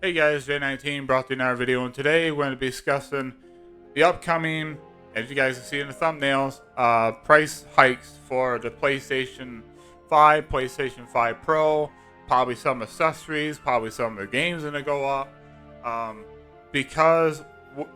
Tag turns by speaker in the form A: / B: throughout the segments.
A: Hey guys, J19 brought you another video, and today we're going to be discussing the upcoming, as you guys can see in the thumbnails, price hikes for the PlayStation 5, PlayStation 5 Pro, probably some accessories, probably some of the games going to go up, because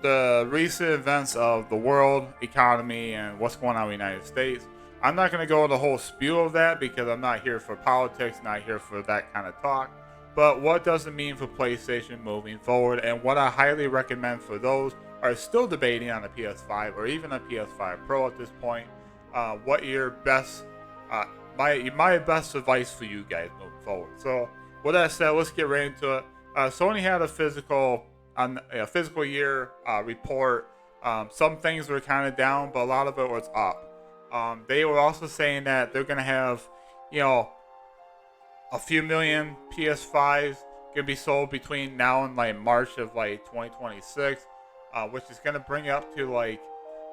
A: the recent events of the world economy and what's going on in the United States. I'm not going to go into the whole spew of that because I'm not here for politics, not here for that kind of talk. But what does it mean for PlayStation moving forward, and what I highly recommend for those who are still debating on a PS5 or even a PS5 Pro at this point, what your best, my best advice for you guys moving forward. So with that said, let's get right into it. Sony had a physical year report. Some things were kind of down, but a lot of it was up. They were also saying that they're gonna have, a few million PS5s gonna be sold between now and like March of like 2026, which is gonna bring up to like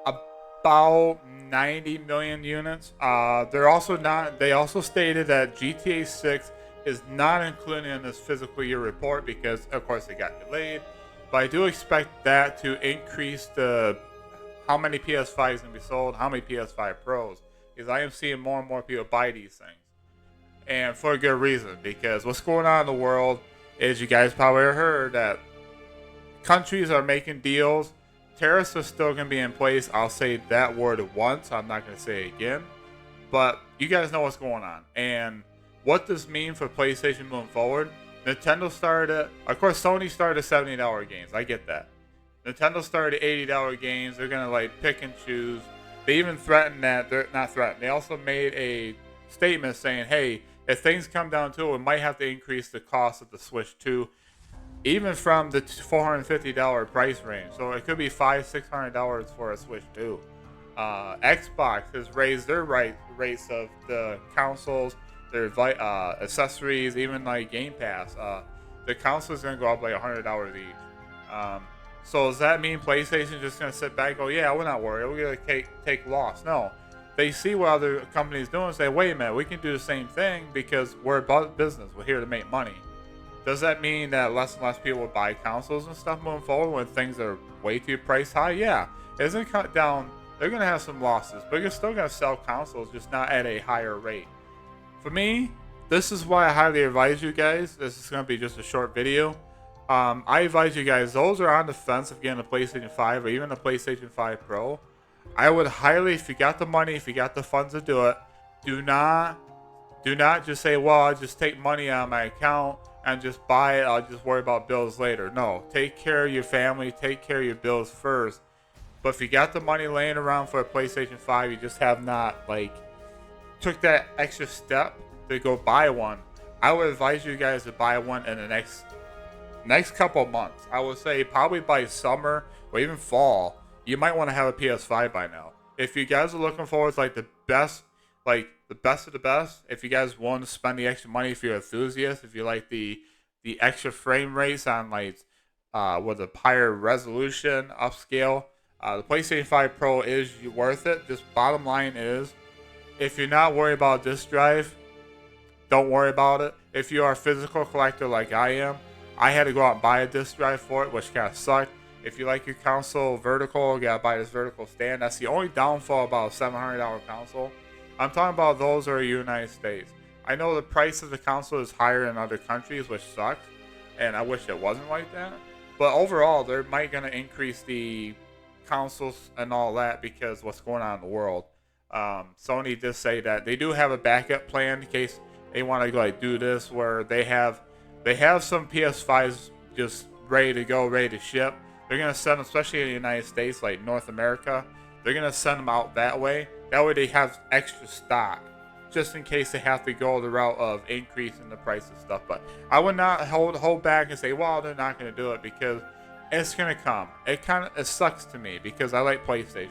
A: about 90 million units. They're also not. They also stated that GTA 6 is not included in this physical year report because, of course, it got delayed. But I do expect that to increase the how many PS5s can be sold, how many PS5 Pros, because I am seeing more and more people buy these things. And for a good reason, because what's going on in the world is, you guys probably heard that countries are making deals. Tariffs are still going to be in place. I'll say that word once. I'm not going to say it again. But you guys know what's going on. And what this means for PlayStation moving forward. Nintendo started, of course, Sony started $70 games. I get that. Nintendo started $80 games. They're going to like pick and choose. They even threatened that, they're not threatened. They also made a statement saying, hey, if things come down to it, we might have to increase the cost of the Switch 2, even from the $450 price range. So it could be $500-$600 for a Switch 2. Xbox has raised their rates of the consoles, their accessories, even like Game Pass. The console is going to go up like $100 each. So does that mean PlayStation just going to sit back and go, yeah, we're not worried, we're going to take loss? No. They see what other companies doing and say, wait a minute, we can do the same thing because we're about business. We're here to make money. Does that mean that less and less people will buy consoles and stuff moving forward when things are way too price high? Yeah. It's going to cut down. They're going to have some losses, but you're still going to sell consoles, just not at a higher rate. For me, this is why I highly advise you guys. This is going to be just a short video. I advise you guys, those are on the fence of getting a PlayStation 5 or even a PlayStation 5 Pro. I would highly, if you got the money, if you got the funds to do it, do not just say, well, I'll just take money out of my account and just buy it. I'll just worry about bills later. No, take care of your family, take care of your bills first. But if you got the money laying around for a PlayStation 5, you just have not took that extra step to go buy one, I would advise you guys to buy one in the next couple of months. I would say probably by summer or even fall. You might want to have a PS5 by now. If you guys are looking forward to the best of the best, if you guys want to spend the extra money, if you're an enthusiast, if you like the extra frame rates on with a higher resolution, upscale, the PlayStation 5 Pro is worth it. Just bottom line is, if you're not worried about disk drive, don't worry about it. If you are a physical collector like I am, I had to go out and buy a disk drive for it, which kind of sucked. If you like your console vertical, you gotta buy this vertical stand. That's the only downfall about a $700 console. I'm talking about those are United States. I know the price of the console is higher in other countries, which sucks, and I wish it wasn't like that. But overall, they're might gonna increase the consoles and all that because what's going on in the world. Sony did say that they do have a backup plan in case they want to do this, where they have some PS5s just ready to go, ready to ship. They're going to send them, especially in the United States, like North America, they're going to send them out that way. That way they have extra stock, just in case they have to go the route of increasing the price of stuff. But I would not hold back and say, well, they're not going to do it, because it's going to come. It sucks to me because I like PlayStation.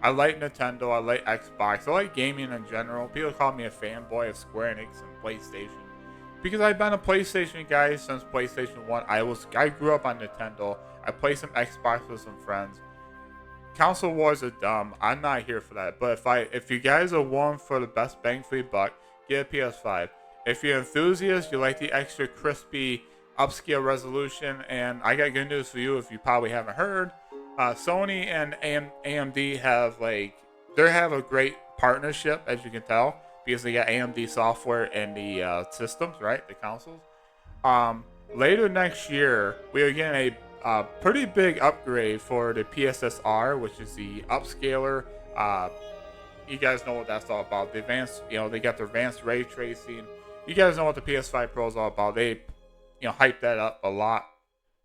A: I like Nintendo. I like Xbox. I like gaming in general. People call me a fanboy of Square Enix and PlayStation, because I've been a PlayStation guy since PlayStation 1. I grew up on Nintendo. I play some Xbox with some friends. Console wars are dumb. I'm not here for that. But if you guys are one for the best bang for your buck, get a PS5. If you're an enthusiast, you like the extra crispy upscale resolution. And I got good news for you if you probably haven't heard. Sony and AMD have they have a great partnership, as you can tell, because they got AMD software in the systems, right? The consoles. Later next year, we are getting a pretty big upgrade for the PSSR, which is the upscaler. You guys know what that's all about. The advanced, they got their advanced ray tracing. You guys know what the PS5 Pro is all about. They, hype that up a lot.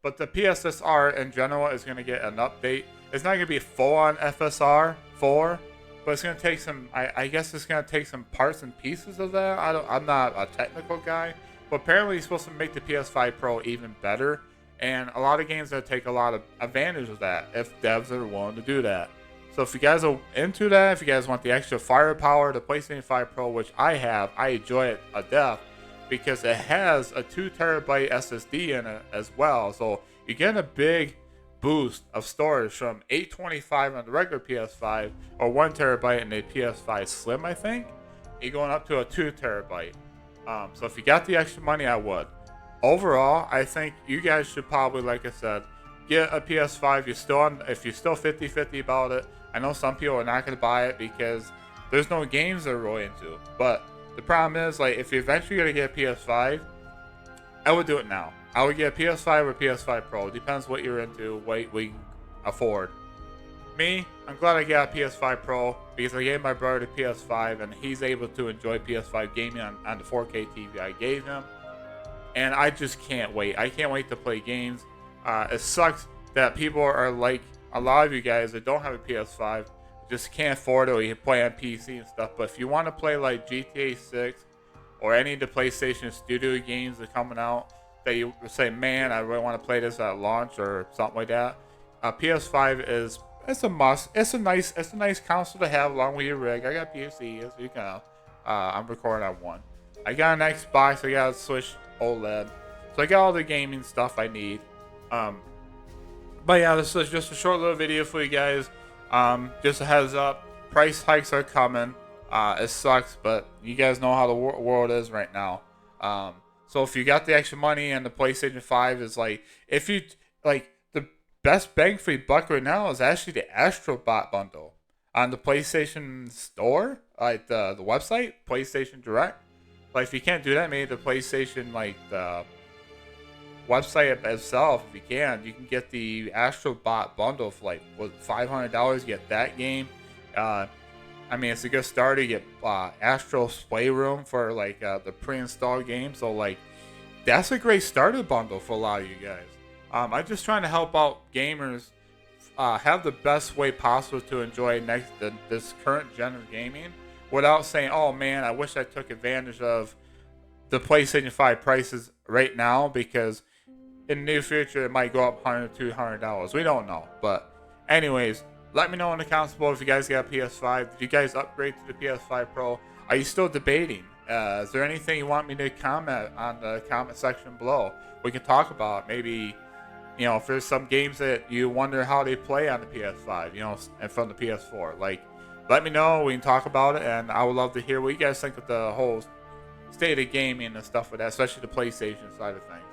A: But the PSSR in general is going to get an update. It's not going to be full on FSR 4, but it's going to take some. I guess it's going to take some parts and pieces of that. I'm not a technical guy, but apparently it's supposed to make the PS5 Pro even better. And a lot of games that take a lot of advantage of that if devs are willing to do that. So if you guys are into that, if you guys want the extra firepower, the PlayStation 5 Pro, which I have, I enjoy it a death because it has a 2TB SSD in it as well. So you get a big boost of storage from 825 on the regular PS5 or 1TB in the PS5 Slim, I think. You're going up to a 2TB. So if you got the extra money, I would. Overall, I think you guys should probably, like I said, get a PS5. If you're still 50-50 about it. I know some people are not going to buy it because there's no games they're really into. But the problem is, if you're eventually going to get a PS5, I would do it now. I would get a PS5 or PS5 Pro. It depends what you're into, what we can afford. Me, I'm glad I got a PS5 Pro because I gave my brother the PS5 and he's able to enjoy PS5 gaming on the 4K TV I gave him. And I just can't wait. I can't wait to play games. It sucks that people are like a lot of you guys that don't have a PS5 just can't afford it, or you play on PC and stuff. But if you want to play like GTA 6 or any of the PlayStation Studio games that are coming out that you say, man, I really want to play this at launch or something like that, PS5 it's a must. It's a nice console to have along with your rig. I got PC, so you can. I'm recording on one. I got an Xbox. I got a Switch OLED, so I got all the gaming stuff I need. But yeah, this is just a short little video for you guys. Just a heads up, price hikes are coming. It sucks, but you guys know how the world is right now. So if you got the extra money and the PlayStation 5 is if you the best bang for your buck right now is actually the Astrobot bundle on the PlayStation Store, the website, PlayStation Direct. If you can't do that, maybe the PlayStation the website itself, if you can get the Astrobot bundle for $500. You get that game. It's a good start. You get Astro's Playroom for the pre-installed game. So that's a great starter bundle for a lot of you guys. I'm just trying to help out gamers have the best way possible to enjoy this current gen of gaming without saying, oh man, I wish I took advantage of the PlayStation 5 prices right now, because in the near future it might go up $100, $200. We don't know. But anyways, let me know in the comments below if you guys got a PS5. Did you guys upgrade to the PS5 Pro? Are you still debating? Is there anything you want me to comment on the comment section below? We can talk about maybe, if there's some games that you wonder how they play on the PS5, and from the PS4. Let me know. We can talk about it, and I would love to hear what you guys think of the whole state of gaming and stuff with that, especially the PlayStation side of things.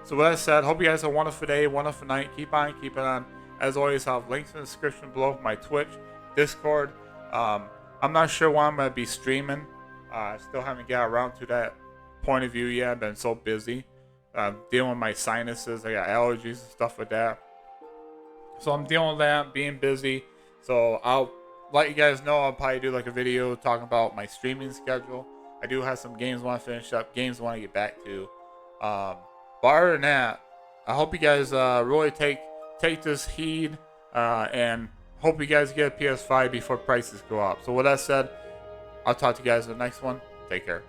A: So with that said, hope you guys have a wonderful day, wonderful night. Keep on keeping on. As always, I'll have links in the description below for my Twitch, Discord. I'm not sure when I'm going to be streaming. I still haven't got around to that point of view yet. I've been so busy dealing with my sinuses. I got allergies and stuff like that. So I'm dealing with that, being busy. So I'll let you guys know. I'll probably do a video talking about my streaming schedule. I do have some games I want to finish up, games I want to get back to. But other than that, I hope you guys really take this heed, and hope you guys get a PS5 before prices go up. So with that said, I'll talk to you guys in the next one. Take care.